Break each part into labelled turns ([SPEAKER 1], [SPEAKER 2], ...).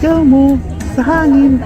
[SPEAKER 1] sigaw mo sa hangin.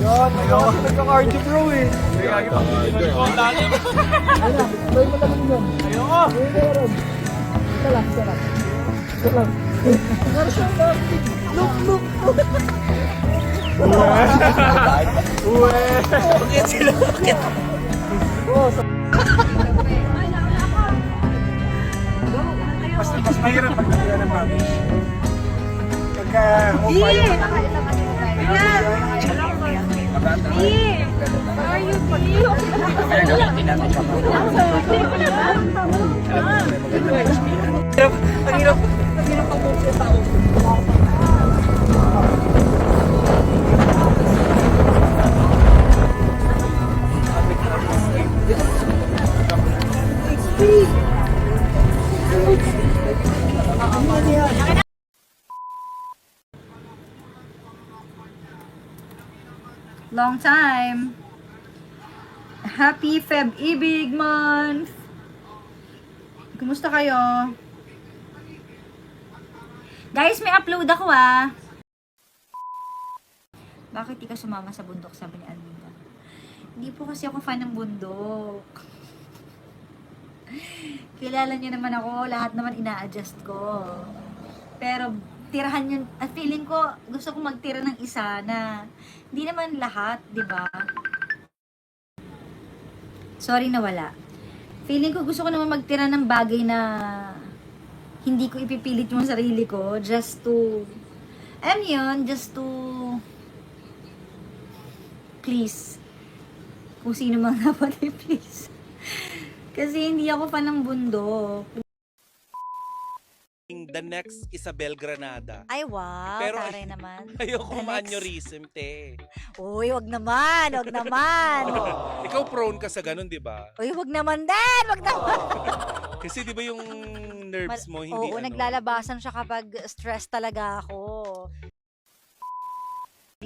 [SPEAKER 2] Yan, ayaw kasi nagka-cardio bro eh. Ayaw mo lang yun. Ayaw ko. Isa lang. Uwe. Bakit sila? Bakit? Mas mahirap pagkakaya ng mami. Pagka mobile.
[SPEAKER 3] Long time. Happy Feb-ibig month. Kumusta kayo? Guys, may upload ako ah. Bakit di ka sumama sa bundok, sabi ni Almida? Hindi po kasi ako fan ng bundok. Kilala niyo naman ako, lahat naman ina-adjust ko. Pero tirahan yun, at feeling ko gusto kong magtira ng isa na hindi naman lahat, di ba? Sorry na wala. Feeling ko gusto ko naman magtira ng bagay na hindi ko ipipilit yung sarili ko just to just to please kung sino mang dapat i-please. Kasi hindi ako fan ng bundok.
[SPEAKER 4] The next Isabel Granada.
[SPEAKER 3] Ay, wow.
[SPEAKER 4] Pero
[SPEAKER 3] taray naman.
[SPEAKER 4] Ayoko
[SPEAKER 3] The next-
[SPEAKER 4] ma-aneurysm, te.
[SPEAKER 3] Uy, wag naman. Wag naman.
[SPEAKER 4] Ikaw prone ka sa ganun, di ba?
[SPEAKER 3] Uy, wag naman din. Wag naman.
[SPEAKER 4] Kasi di ba yung nerves mo, hindi
[SPEAKER 3] Oo, naglalabasan siya kapag stress talaga ako.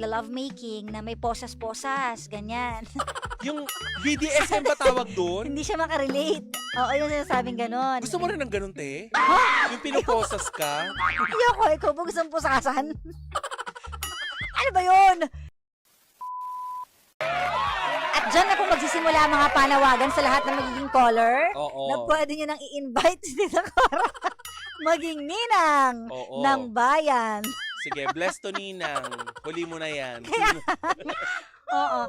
[SPEAKER 3] Love making na may posas-posas, ganyan.
[SPEAKER 4] Yung BDSM ba tawag doon?
[SPEAKER 3] Hindi siya makarelate. Oo, yung sinasabing ganon.
[SPEAKER 4] Gusto mo rin ng ganun, te? Yung pinuposas ka?
[SPEAKER 3] Ayoko, ikaw ba gustong pusasan? Ano ba yun? At dyan na po magsisimula ang mga panawagan sa lahat ng magiging caller
[SPEAKER 4] Oo.
[SPEAKER 3] na pwede nyo nang i-invite si Tita Cora maging ninang
[SPEAKER 4] Oo.
[SPEAKER 3] ng bayan.
[SPEAKER 4] Sige, bless to Ninang. Huli mo na yan.
[SPEAKER 3] Oo.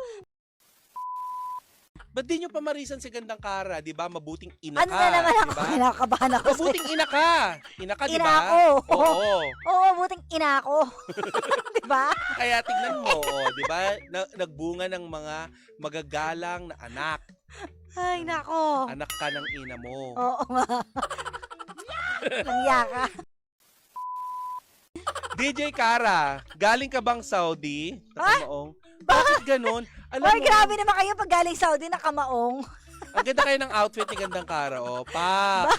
[SPEAKER 4] Ba't di nyo pamarisan si Gandang Kara? Di ba? Mabuting ina ka.
[SPEAKER 3] Ano na naman ako?
[SPEAKER 4] Diba?
[SPEAKER 3] Kinakabahan ako.
[SPEAKER 4] Mabuting ina ka. Ina ka, di
[SPEAKER 3] Ina
[SPEAKER 4] ba?
[SPEAKER 3] ako.
[SPEAKER 4] Oo.
[SPEAKER 3] Oo, buting ina ako. Diba?
[SPEAKER 4] Kaya tignan mo, di ba? Nagbunga ng mga magagalang na anak.
[SPEAKER 3] Ay, nako.
[SPEAKER 4] Anak ka ng ina mo.
[SPEAKER 3] Oo nga. Nangya ka.
[SPEAKER 4] DJ Kara, galing ka bang Saudi?
[SPEAKER 3] Ha?
[SPEAKER 4] Nakamaong. Bakit ganun? Alam
[SPEAKER 3] Ay,
[SPEAKER 4] mo,
[SPEAKER 3] grabe naman kayo pag galing Saudi nakamaong.
[SPEAKER 4] ang ganda kayo ng outfit ni Gandang Kara, oh.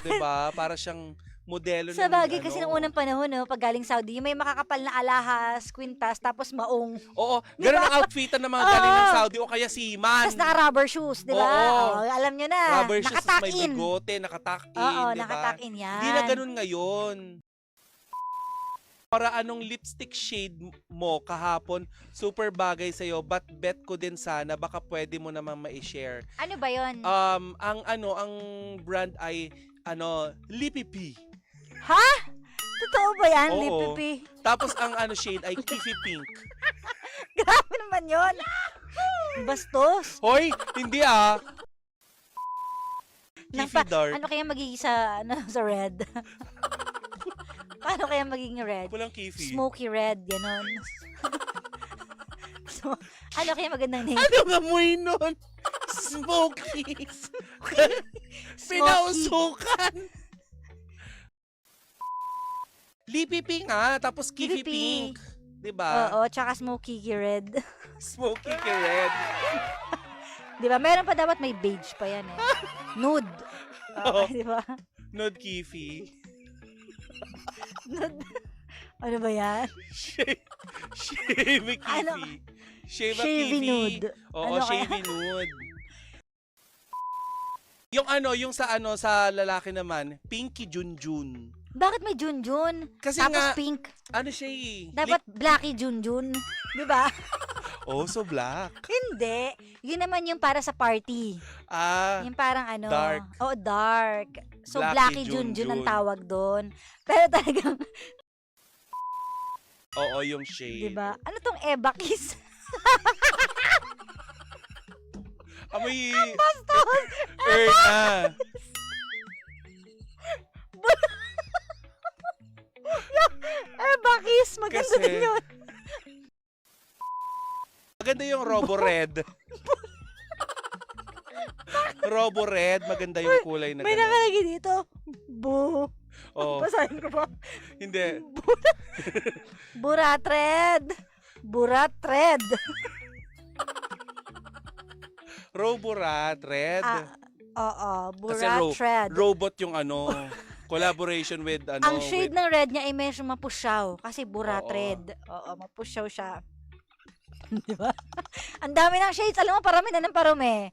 [SPEAKER 4] Di ba? Para siyang modelo
[SPEAKER 3] Sa
[SPEAKER 4] ng
[SPEAKER 3] bagay kasi nung unang panahon, no, pag galing Saudi, yung may makakapal na alahas, kwintas, tapos maong.
[SPEAKER 4] Oo,
[SPEAKER 3] Di
[SPEAKER 4] ganun
[SPEAKER 3] ba?
[SPEAKER 4] ang outfitan ng mga galing ng Saudi o kaya seaman.
[SPEAKER 3] Tapos naka-rubber shoes, di ba?
[SPEAKER 4] Oo.
[SPEAKER 3] Oh, alam nyo na.
[SPEAKER 4] Rubber shoes, tas may
[SPEAKER 3] Nakatakin.
[SPEAKER 4] bigote, nakatakin,
[SPEAKER 3] Oo,
[SPEAKER 4] di ba?
[SPEAKER 3] nakatakin yan.
[SPEAKER 4] Hindi na ganun ngayon. Para anong lipstick shade mo kahapon, super bagay sa'yo, but bet ko din sana, baka pwede mo naman ma-share.
[SPEAKER 3] Ano ba yun?
[SPEAKER 4] Ang brand ay, Lippy P.
[SPEAKER 3] Ha? Totoo ba yan,
[SPEAKER 4] Oo.
[SPEAKER 3] Lippy?
[SPEAKER 4] Tapos ang shade ay Kiffy Pink.
[SPEAKER 3] Grabe naman yun. Bastos.
[SPEAKER 4] Hoy, hindi ah. Kiffy Dark.
[SPEAKER 3] Ano kaya magiging sa red? Paano kaya magiging red?
[SPEAKER 4] Walang Kiffy.
[SPEAKER 3] Smoky red, ganon. So, ano kaya magandang name?
[SPEAKER 4] Ano nga amoy nun? Smokies. Pinausukan. Lippy pink tapos kiwi
[SPEAKER 3] Lippy.
[SPEAKER 4] pink. Diba?
[SPEAKER 3] Oo, tsaka smoky red.
[SPEAKER 4] Smoky red.
[SPEAKER 3] Diba? Meron pa dapat may beige pa yan eh. Nude.
[SPEAKER 4] Oo.
[SPEAKER 3] Diba?
[SPEAKER 4] Nude kiwi.
[SPEAKER 3] Nude. Ano ba yan?
[SPEAKER 4] Shavy kiwi.
[SPEAKER 3] Ano?
[SPEAKER 4] Shave
[SPEAKER 3] Shavy
[SPEAKER 4] kiwi.
[SPEAKER 3] nude.
[SPEAKER 4] Oo,
[SPEAKER 3] Ano kaya?
[SPEAKER 4] shavy nude. Yung sa lalaki naman, Pinky Junjun.
[SPEAKER 3] Bakit may Junjun?
[SPEAKER 4] Kasi
[SPEAKER 3] Tapos
[SPEAKER 4] nga,
[SPEAKER 3] pink.
[SPEAKER 4] ano siya eh?
[SPEAKER 3] Dapat Blacky Junjun. Diba?
[SPEAKER 4] Oh, so black.
[SPEAKER 3] Hindi. Yun naman yung para sa party. Yung parang ano.
[SPEAKER 4] dark.
[SPEAKER 3] Oh, dark. So,
[SPEAKER 4] Blacky
[SPEAKER 3] Blacky Junjun ang
[SPEAKER 4] Junjun.
[SPEAKER 3] tawag doon. Pero talagang,
[SPEAKER 4] Oo, yung shade.
[SPEAKER 3] diba? Ano tong Eba Kiss?
[SPEAKER 4] Amoy... Erna.
[SPEAKER 3] Eba Kiss. Maganda
[SPEAKER 4] Kasi-
[SPEAKER 3] din yun.
[SPEAKER 4] Maganda yung Robo Red. Robo Red, maganda yung kulay na
[SPEAKER 3] May
[SPEAKER 4] gano'n.
[SPEAKER 3] nakalagay dito. Boo.
[SPEAKER 4] Oo,
[SPEAKER 3] Basahin ko pa.
[SPEAKER 4] hindi.
[SPEAKER 3] Burat red. Burat red.
[SPEAKER 4] Robo Red.
[SPEAKER 3] Oo.
[SPEAKER 4] Kasi
[SPEAKER 3] Burat red.
[SPEAKER 4] robot yung collaboration with
[SPEAKER 3] Ang shade
[SPEAKER 4] with,
[SPEAKER 3] ng red niya ay medyo mapusyaw. Kasi burat
[SPEAKER 4] Oo.
[SPEAKER 3] red. Oo, mapusyaw siya. Di ba? Ang dami ng shades. Alam mo, parami na ng parami.